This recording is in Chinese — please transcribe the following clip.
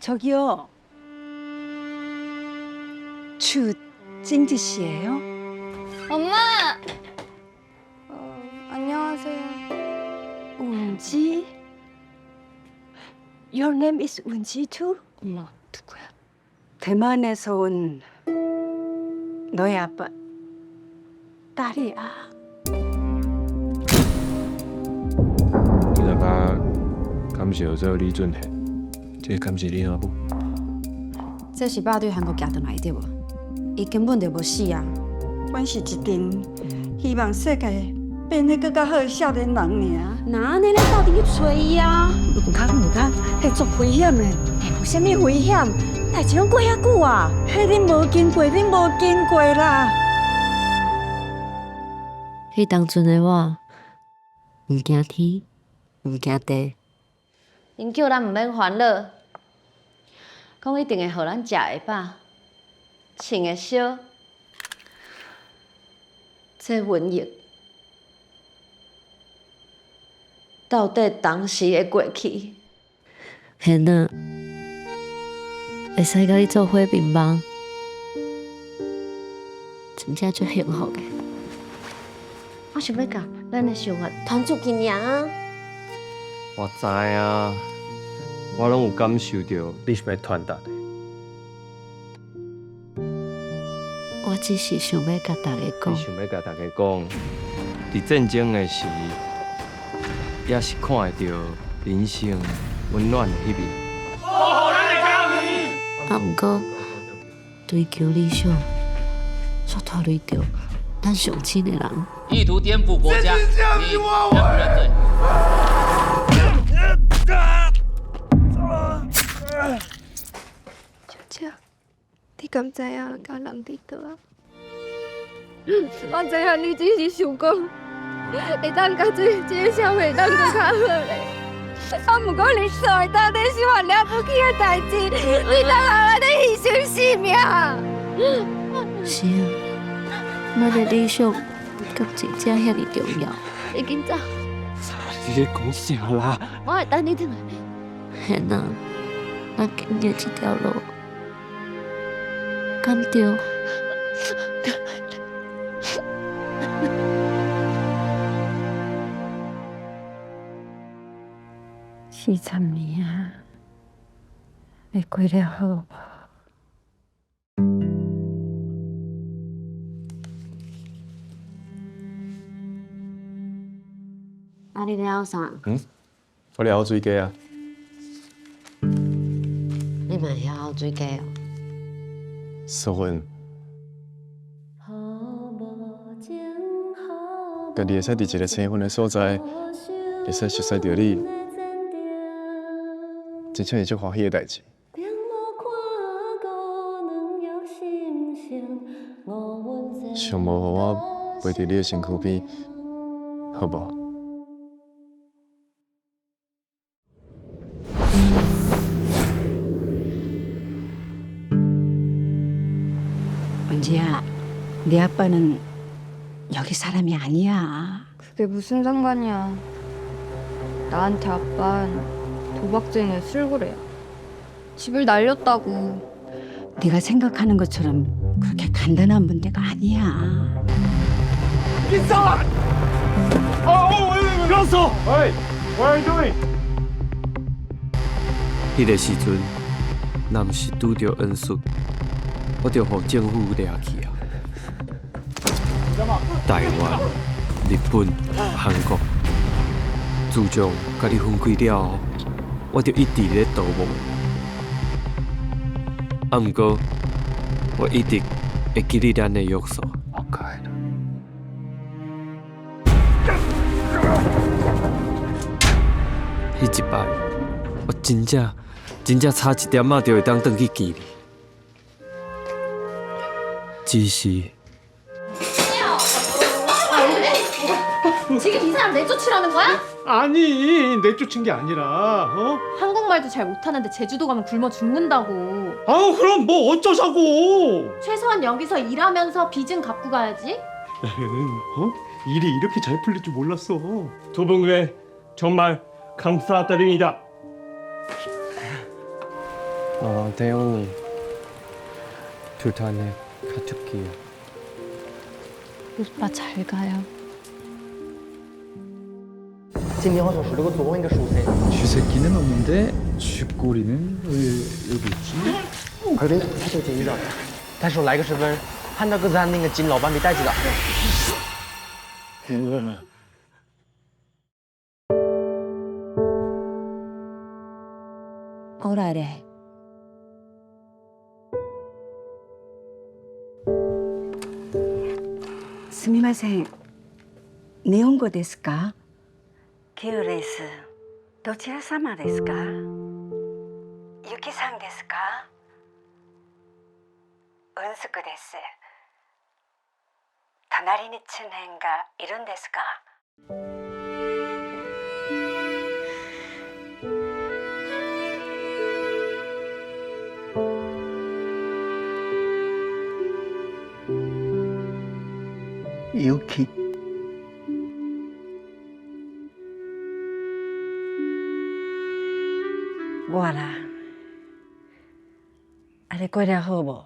저기요. 찐지 씨예요? 엄마! 안녕하세요. 은지? Your name is 은지 too? 엄마, 누구야? 대만에서 온 너의 아빠 딸이야.你若甲感谢做李俊贤，这感谢你阿母。这是爸对韩国行倒来对无？伊根本就无死啊！阮是一定希望世界变得更较好的少年人尔。哪呢？咱到底去找伊啊？唔通，迄足危险的。有啥物危险？代志拢过遐久啊！迄恁无经过，恁无经过啦。迄当阵的我，毋惊天，毋惊地。因叫咱毋免烦恼，讲一定会互咱食会饱，穿会烧，这瘟疫到底当时会过去？贤啊，会使甲你做伙平帮，真正足幸福的。我想要甲咱的生活团出去尔啊！我知啊，我拢有感受到你是要传达的。我只是想要甲大家讲你，想要甲大家讲，伫战争的时，也是看会到人生温暖的一面。啊，毋过追求理想，却拖累着咱上亲的人。意图颠覆国家，你认不认罪？小姐，你敢知影甲人伫倒啊？我知影你只是想讲，会当甲这个社会当更较好咧。啊，不过你所会当底是犯了不起的代志，你当安尼牺牲性命？是啊，咱的理想甲真正遐尼重要。你紧走，你在讲啥啦？我会等你转来。贤啊，咱经过这条路，敢对？40年啊，会过了好无？啊，你了啥？我了水鸡啊，你嘛晓好水鸡哦？素云，家己会使伫一个青春的所在，会使熟悉到你，真正是足欢喜的代志。想无互我陪伫你的身躯边，好无？은지야, 네 아빠는 여기 사람이 아니야. 그게 무슨 상관이야? 나한테 아빠는 도박쟁이의 술고래야. 집을 날렸다고. 네가 생각하는 것처럼 그렇게 간단한 문제가 아니야.迄个时阵，若毋是拄着恩赐，我就互政府掠去啊！台湾、日本、韩国，自从甲你分开了后，我就一直咧逃亡。啊，毋过我一直会记得咱的约束。我改了。迄一摆，我真正差一点仔就会当转去见你，只是。 지금 이 사람 내쫓으라는 거야? 아니 내쫓은 게 아니라 한국말도 잘 못하는데 제주도 가면 굶어 죽는다고. 아우 그럼 뭐 어쩌자고. 최소한 여기서 일하면서 빚은 갚고 가야지. 나는 일이 이렇게 잘 풀릴 줄 몰랐어. 두 분 후에 정말 감사드립니다. 대형님, 둘 다 내 가축기예요. 오빠 잘 가요. 今天我手拾了个左边一个属谁？ 쥐새끼는 없는데 쥐꼬리는 왜 여기 있지? 耳边他就解遇到，但是我来个10分，看到个子那个金老板被带起了。 おられ。すみません。日本語ですか？キューレス。どちら様ですか？ユキさんですか？ウンスクです。隣に知念がいるんですか？ユキ。我啦，啊，你过了好无？